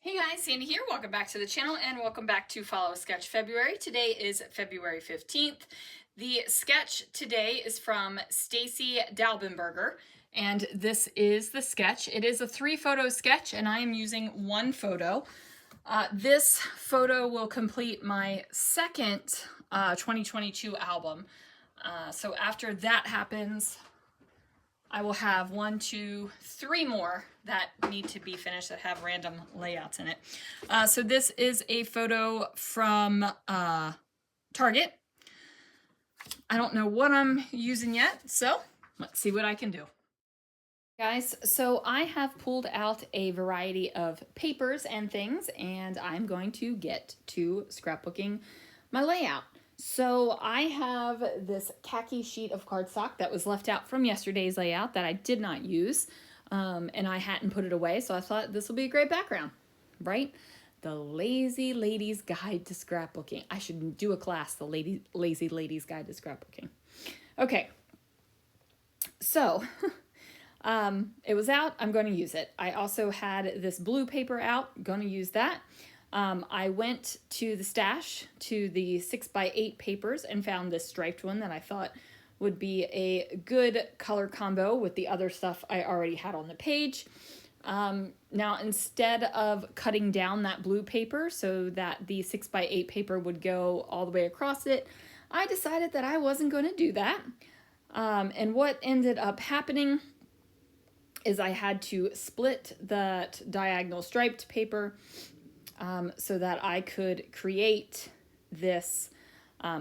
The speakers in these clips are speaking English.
Hey guys, Sandy here. Welcome back to the channel and welcome back to Follow a Sketch February. Today is February 15th. The sketch today is from Stacy Dalbenberger, and this is the sketch. It is a 3-photo sketch and I am using 1 photo. This photo will complete my second 2022 album. So after that happens, I will have 1, 2, 3 more that need to be finished that have random layouts in it. So this is a photo from Target. I don't know what I'm using yet, so let's see what I can do. Guys, so I have pulled out a variety of papers and things, and I'm going to get to scrapbooking my layout. So I have this khaki sheet of cardstock that was left out from yesterday's layout that I did not use, and I hadn't put it away, so I thought this will be a great background, right? The Lazy Lady's Guide to Scrapbooking. I should do a class, the Lazy Lady's Guide to Scrapbooking. Okay, so it was out, I'm going to use it. I also had this blue paper out, going to use that. I went to the stash, to the 6x8 papers, and found this striped one that I thought would be a good color combo with the other stuff I already had on the page. Now, instead of cutting down that blue paper so that the 6x8 paper would go all the way across it, I decided that I wasn't going to do that. And what ended up happening is I had to split that diagonal striped paper so that I could create this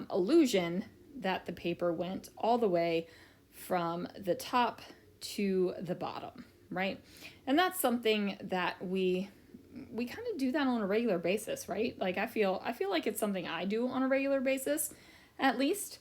illusion that the paper went all the way from the top to the bottom, right? And that's something that we kind of do that on a regular basis, right? Like I feel like it's something I do on a regular basis, at least.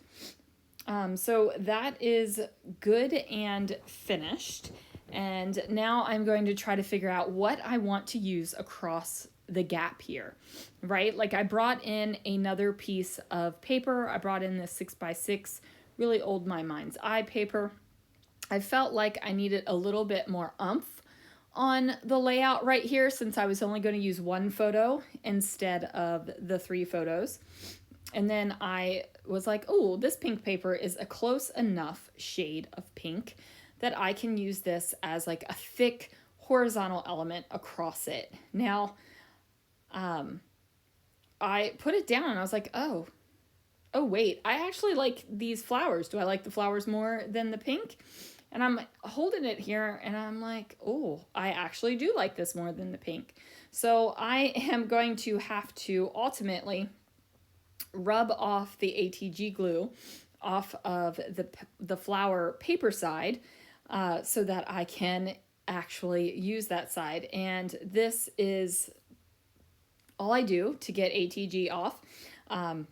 So that is good and finished. And now I'm going to try to figure out what I want to use across the gap here, right? Like I brought in another piece of paper. I brought in this 6x6, really old My Mind's Eye paper. I felt like I needed a little bit more oomph on the layout right here since I was only going to use 1 photo instead of the 3 photos. And then I was like, oh, this pink paper is a close enough shade of pink that I can use this as like a thick horizontal element across it. Now, I put it down and I was like, oh wait, I actually like these flowers. Do I like the flowers more than the pink? And I'm holding it here and I'm like, oh, I actually do like this more than the pink. So I am going to have to ultimately rub off the ATG glue off of the flower paper side so that I can actually use that side. And this is all I do to get ATG off. I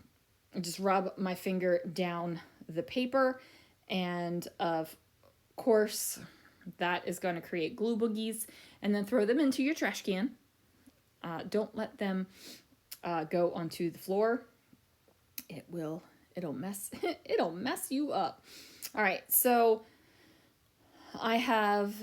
just rub my finger down the paper, and of course that is going to create glue boogies, and then throw them into your trash can. Don't let them go onto the floor. It'll mess you up. All right, so I have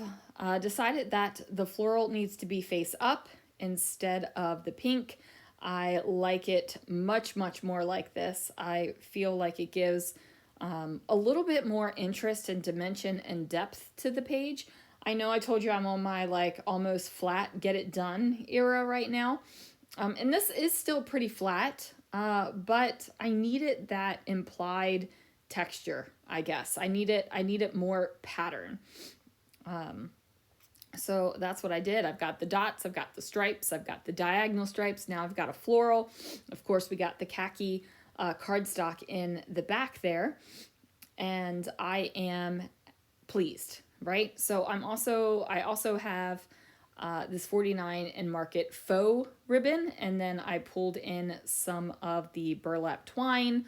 decided that the floral needs to be face up instead of the pink. I like it much more like this. I feel like it gives a little bit more interest and dimension and depth to the page. I know I told you I'm on my like almost flat get it done era right now. And this is still pretty flat, but I needed that implied texture, I guess. I need it more pattern. So that's what I did. I've got the dots, I've got the stripes, I've got the diagonal stripes. Now I've got a floral. Of course, we got the khaki cardstock in the back there, and I am pleased, right? So I also have this 49 and Market faux ribbon, and then I pulled in some of the burlap twine,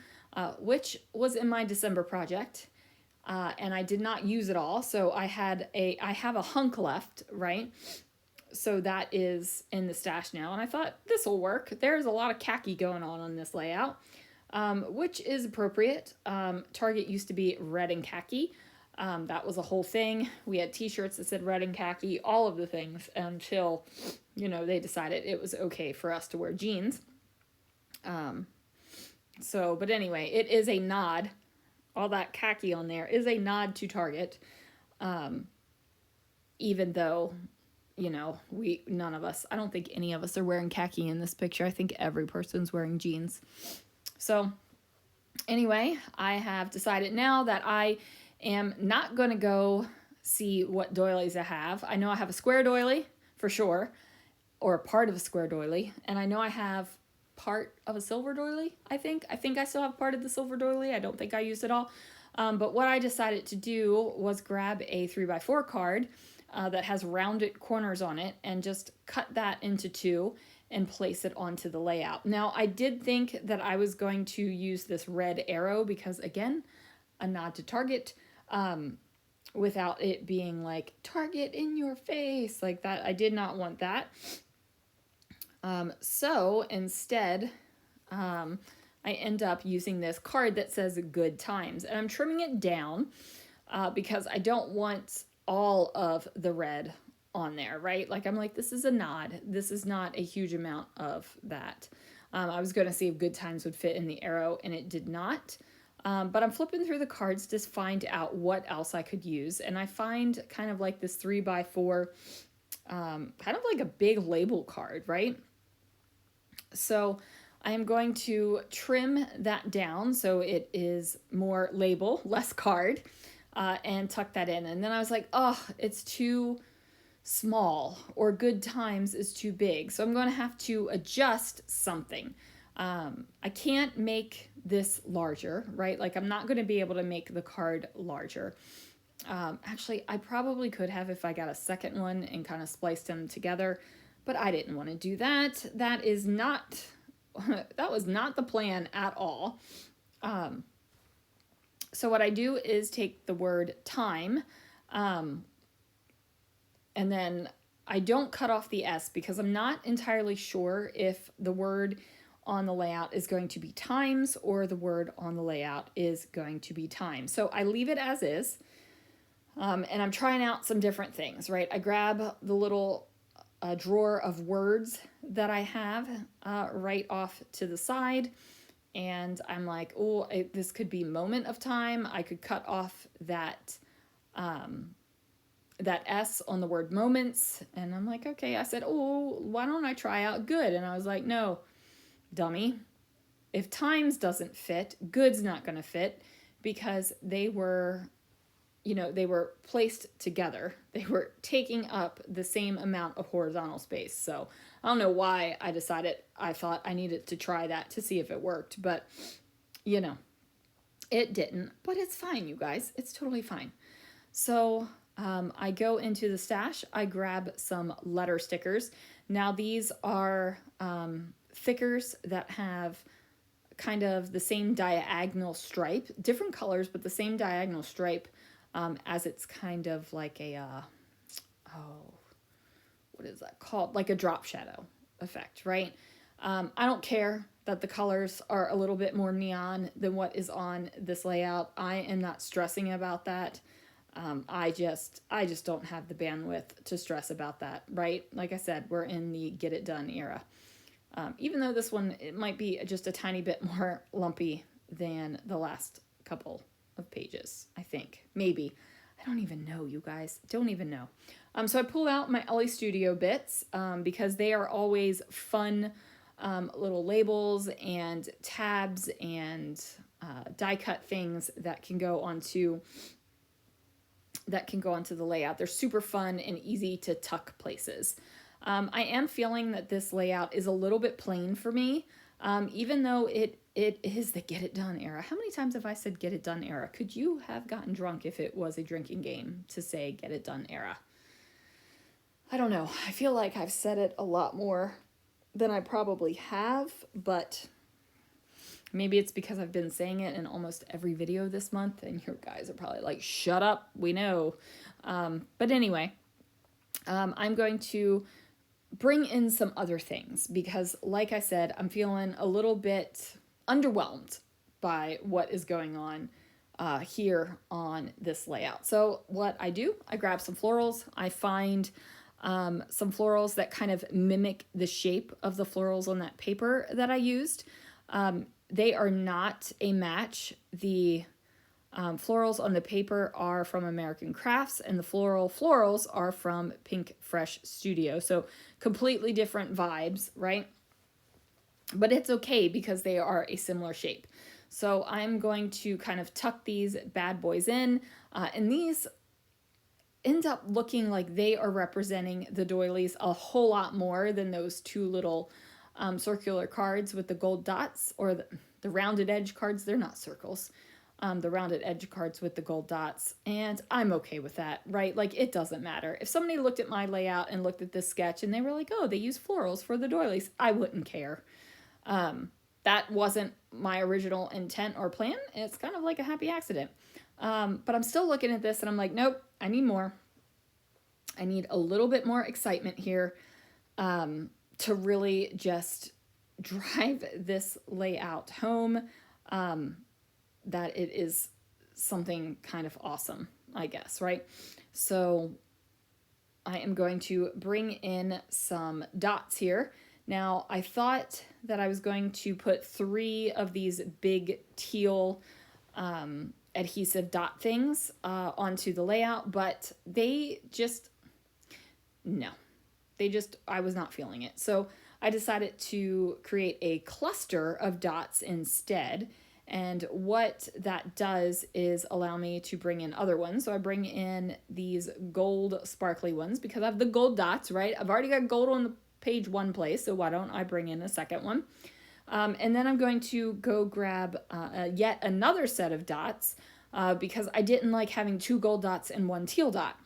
which was in my December project. And I did not use it all, so I have a hunk left, right? So that is in the stash now, and I thought this will work. There's a lot of khaki going on this layout, which is appropriate. Target used to be red and khaki, That was a whole thing. We had t-shirts that said red and khaki, all of the things, until, you know, they decided it was okay for us to wear jeans. But anyway, it is a nod. All that khaki on there is a nod to Target. Even though, you know, none of us, I don't think any of us are wearing khaki in this picture. I think every person's wearing jeans. So anyway, I have decided now that I am not going to go see what doilies I have. I know I have a square doily for sure, or a part of a square doily, and I know I have part of a silver doily, I think. I think I still have part of the silver doily. I don't think I used it all. But what I decided to do was grab a 3x4 card that has rounded corners on it and just cut that into two and place it onto the layout. Now, I did think that I was going to use this red arrow because, again, a nod to Target, without it being like, Target in your face, like that. I did not want that. So instead, I end up using this card that says good times, and I'm trimming it down because I don't want all of the red on there, right? Like, I'm like, this is a nod. This is not a huge amount of that. I was going to see if good times would fit in the arrow, and it did not. But I'm flipping through the cards to find out what else I could use. And I find kind of like this 3x4, kind of like a big label card, right? So I am going to trim that down so it is more label, less card, and tuck that in. And then I was like, oh, it's too small, or good times is too big. So I'm going to have to adjust something. I can't make this larger, right? Like, I'm not going to be able to make the card larger. Actually, I probably could have if I got a second one and kind of spliced them together, but I didn't want to do that. That was not the plan at all. So what I do is take the word time, and then I don't cut off the S because I'm not entirely sure if the word on the layout is going to be times or the word on the layout is going to be time. So I leave it as is, and I'm trying out some different things, right? I grab the little drawer of words that I have right off to the side, and I'm like, oh, this could be moment of time. I could cut off that that S on the word moments, and I'm like, okay. I said, oh, why don't I try out good? And I was like, no, dummy. If times doesn't fit, good's not going to fit, because they were, you know, they were placed together. They were taking up the same amount of horizontal space. So I don't know why I thought I needed to try that to see if it worked, but you know, it didn't. But it's fine, you guys. It's totally fine. So I go into the stash. I grab some letter stickers. Now these are thickers that have kind of the same diagonal stripe, different colors, but the same diagonal stripe, as it's kind of like a, what is that called? Like a drop shadow effect, right? I don't care that the colors are a little bit more neon than what is on this layout. I am not stressing about that. I just don't have the bandwidth to stress about that, right? Like I said, we're in the get it done era. Even though this one, it might be just a tiny bit more lumpy than the last couple of pages, I think. Maybe. I don't even know, you guys. Don't even know. So I pull out my LA Studio bits because they are always fun little labels and tabs and die cut things that can go onto the layout. They're super fun and easy to tuck places. I am feeling that this layout is a little bit plain for me, even though it is the get it done era. How many times have I said get it done era? Could you have gotten drunk if it was a drinking game to say get it done era? I don't know. I feel like I've said it a lot more than I probably have, but maybe it's because I've been saying it in almost every video this month, and you guys are probably like, shut up, we know. But anyway, I'm going to bring in some other things because, like I said, I'm feeling a little bit underwhelmed by what is going on here on this layout. So what I do, I grab some florals. I find some florals that kind of mimic the shape of the florals on that paper that I used. They are not a match. The florals on the paper are from American Crafts, and the florals are from Pink Fresh Studio. So completely different vibes, right? But it's okay because they are a similar shape. So I'm going to kind of tuck these bad boys in, and these end up looking like they are representing the doilies a whole lot more than those two little circular cards with the gold dots, or the rounded edge cards. They're not circles. The rounded edge cards with the gold dots, and I'm okay with that, right? Like, it doesn't matter. If somebody looked at my layout and looked at this sketch and they were like, oh, they use florals for the doilies, I wouldn't care. That wasn't my original intent or plan. It's kind of like a happy accident. But I'm still looking at this and I'm like, nope, I need more. I need a little bit more excitement here to really just drive this layout home. That it is something kind of awesome, I guess, right? So I am going to bring in some dots here. Now, I thought that I was going to put 3 of these big teal adhesive dot things onto the layout, but they just, no. I was not feeling it. So I decided to create a cluster of dots instead. And what that does is allow me to bring in other ones. So I bring in these gold sparkly ones because I have the gold dots, right? I've already got gold on the page one place, so why don't I bring in a second one? And then I'm going to go grab yet another set of dots because I didn't like having 2 gold dots and 1 teal dot.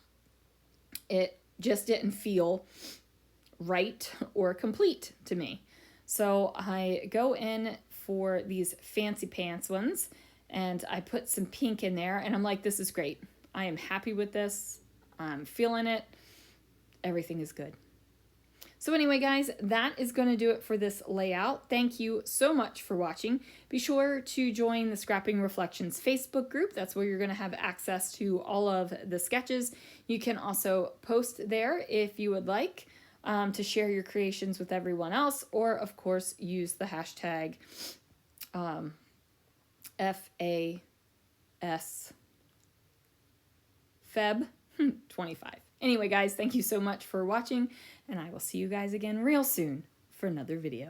It just didn't feel right or complete to me. So I go in for these fancy pants ones and I put some pink in there and I'm like, this is great. I am happy with this. I'm feeling it. Everything is good. So anyway, guys, that is going to do it for this layout. Thank you so much for watching. Be sure to join the Scrapping Reflections Facebook group. That's where you're going to have access to all of the sketches. You can also post there if you would like to share your creations with everyone else, or of course use the hashtag FASFeb25. Anyway, guys, thank you so much for watching, and I will see you guys again real soon for another video.